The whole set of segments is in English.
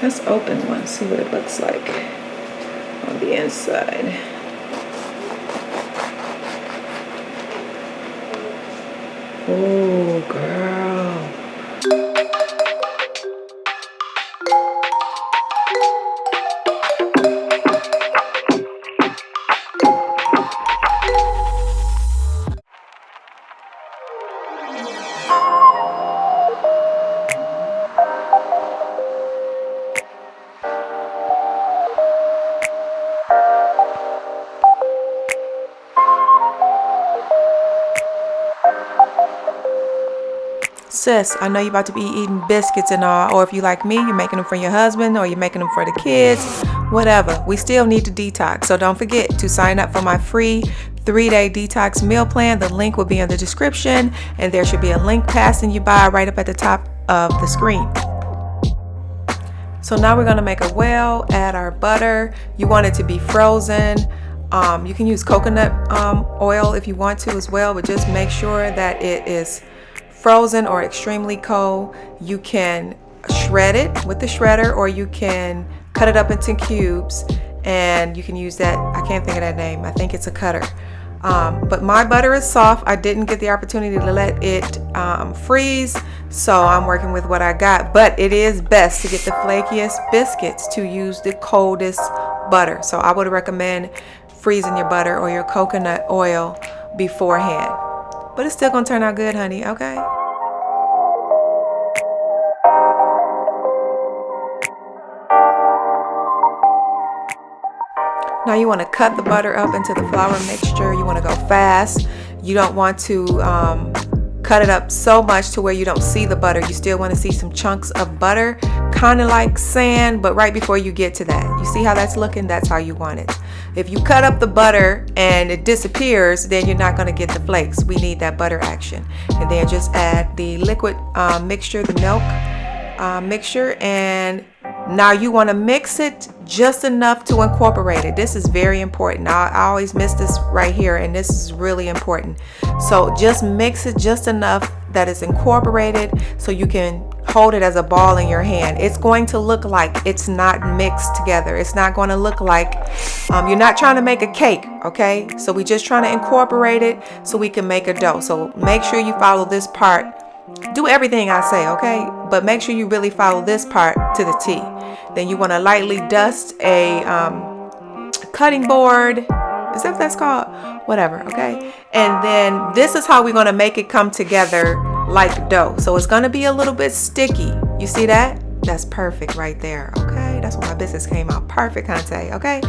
Let's open one, see what it looks like on the inside. Oh, girl. Sis, I know you're about to be eating biscuits and all, or if you like me, you're making them for your husband or you're making them for the kids, whatever. We still need to detox. So don't forget to sign up for my free 3-day detox meal plan. The link will be in the description, and there should be a link passing you by right up at the top of the screen. So now we're going to make a well, add our butter. You want it to be frozen. You can use coconut oil if you want to as well, but just make sure that it is frozen or extremely cold. You can shred it with the shredder, or you can cut it up into cubes, and you can use that. I can't think of that name. I think it's a cutter. But my butter is soft. I didn't get the opportunity to let it freeze, so I'm working with what I got. But it is best to get the flakiest biscuits to use the coldest butter. So I would recommend freezing your butter or your coconut oil beforehand. But it's still gonna turn out good, honey, okay? Now you want to cut the butter up into the flour mixture. You want to go fast. You don't want to cut it up so much to where you don't see the butter. You still want to see some chunks of butter, kind of like sand, but right before you get to that. You see how that's looking? That's how you want it. If you cut up the butter and it disappears, then you're not going to get the flakes. We need that butter action. And then just add the liquid mixture, the milk mixture, and now you want to mix it just enough to incorporate it. This is very important. I always miss this right here, and this is really important. So just mix it just enough that it's incorporated so you can hold it as a ball in your hand. It's going to look like it's not mixed together. It's not going to look like you're not trying to make a cake, okay? So we're just trying to incorporate it so we can make a dough. So make sure you follow this part. Do everything I say, okay? But make sure you really follow this part to the T. Then you want to lightly dust a cutting board. Is that what that's called? Whatever, okay? And then this is how we're going to make it come together like dough. So it's going to be a little bit sticky. You see that? That's perfect right there, okay? That's why my business came out perfect, Hunte, okay?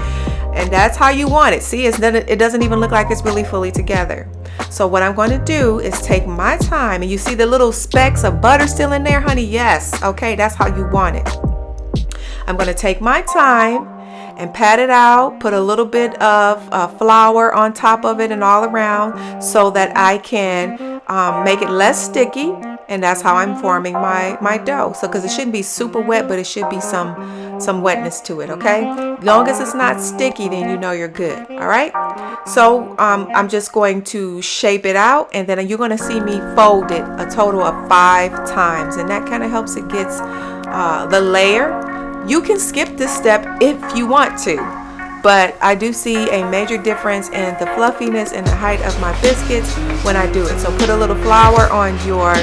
And that's how you want it. See, it doesn't even look like it's really fully together. So what I'm going to do is take my time, and you see the little specks of butter still in there, honey? Yes, okay, that's how you want it. I'm going to take my time and pat it out, put a little bit of flour on top of it and all around so that I can make it less sticky. And that's how I'm forming my dough. So because it shouldn't be super wet, but it should be some wetness to it, okay? Long as it's not sticky, then you know you're good, all right? So I'm just going to shape it out, and then you're going to see me fold it a total of 5 times, and that kind of helps it get the layer. You can skip this step if you want to, but I do see a major difference in the fluffiness and the height of my biscuits when I do it. So put a little flour on your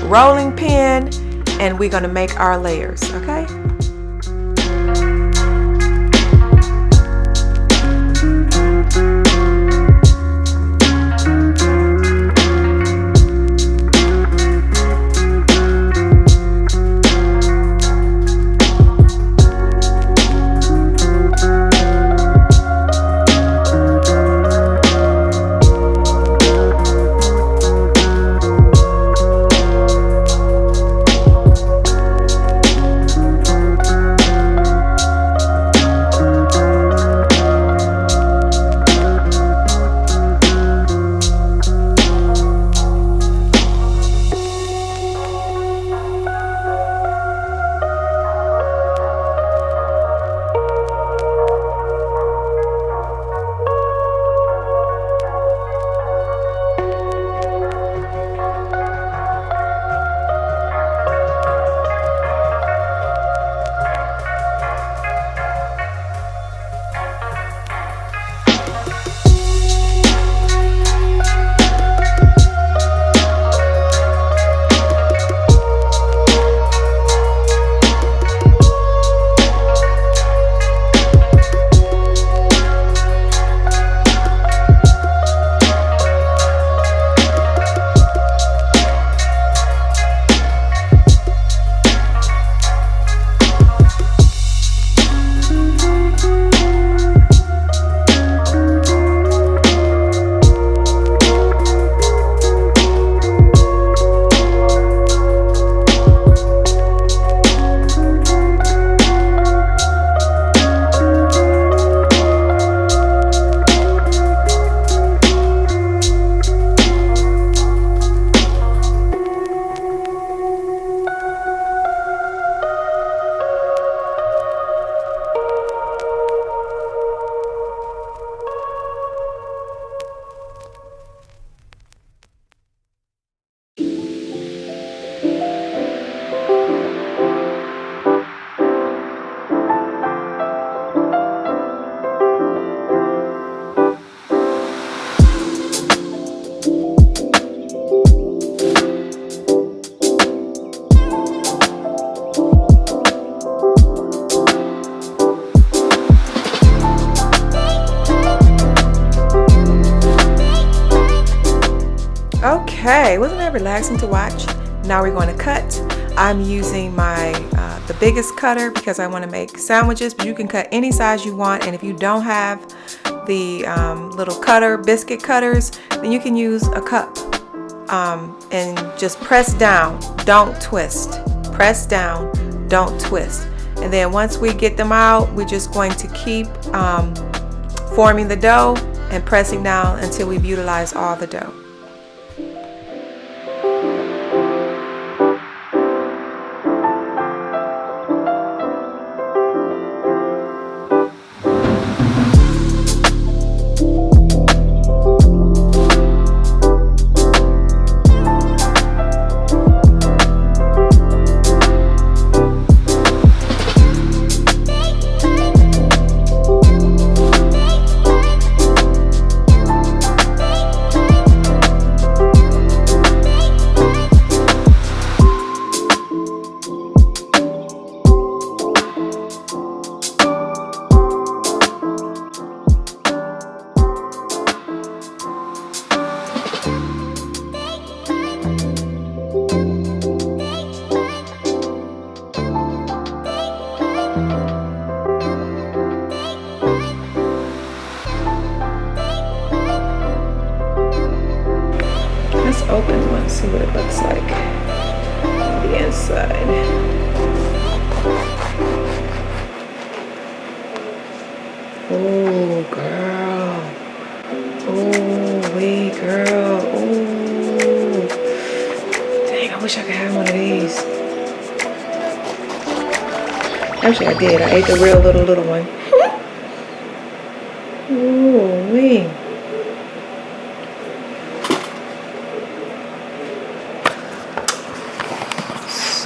rolling pin, and we're going to make our layers, okay? Okay, wasn't that relaxing to watch? Now we're going to cut. I'm using my the biggest cutter because I want to make sandwiches, but you can cut any size you want. And if you don't have the little biscuit cutters, then you can use a cup. And just press down, don't twist. Press down, don't twist. And then once we get them out, we're just going to keep forming the dough and pressing down until we've utilized all the dough. Let's open one, see what it looks like on the inside. Oh, girl. Oh, wait, girl. Oh. Dang, I wish I could have one of these. Actually, I did. I ate the real little one. Oh, wait.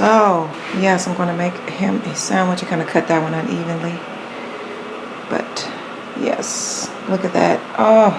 So, yes, I'm going to make him a sandwich. I kind of cut that one unevenly. But, yes, look at that. Oh.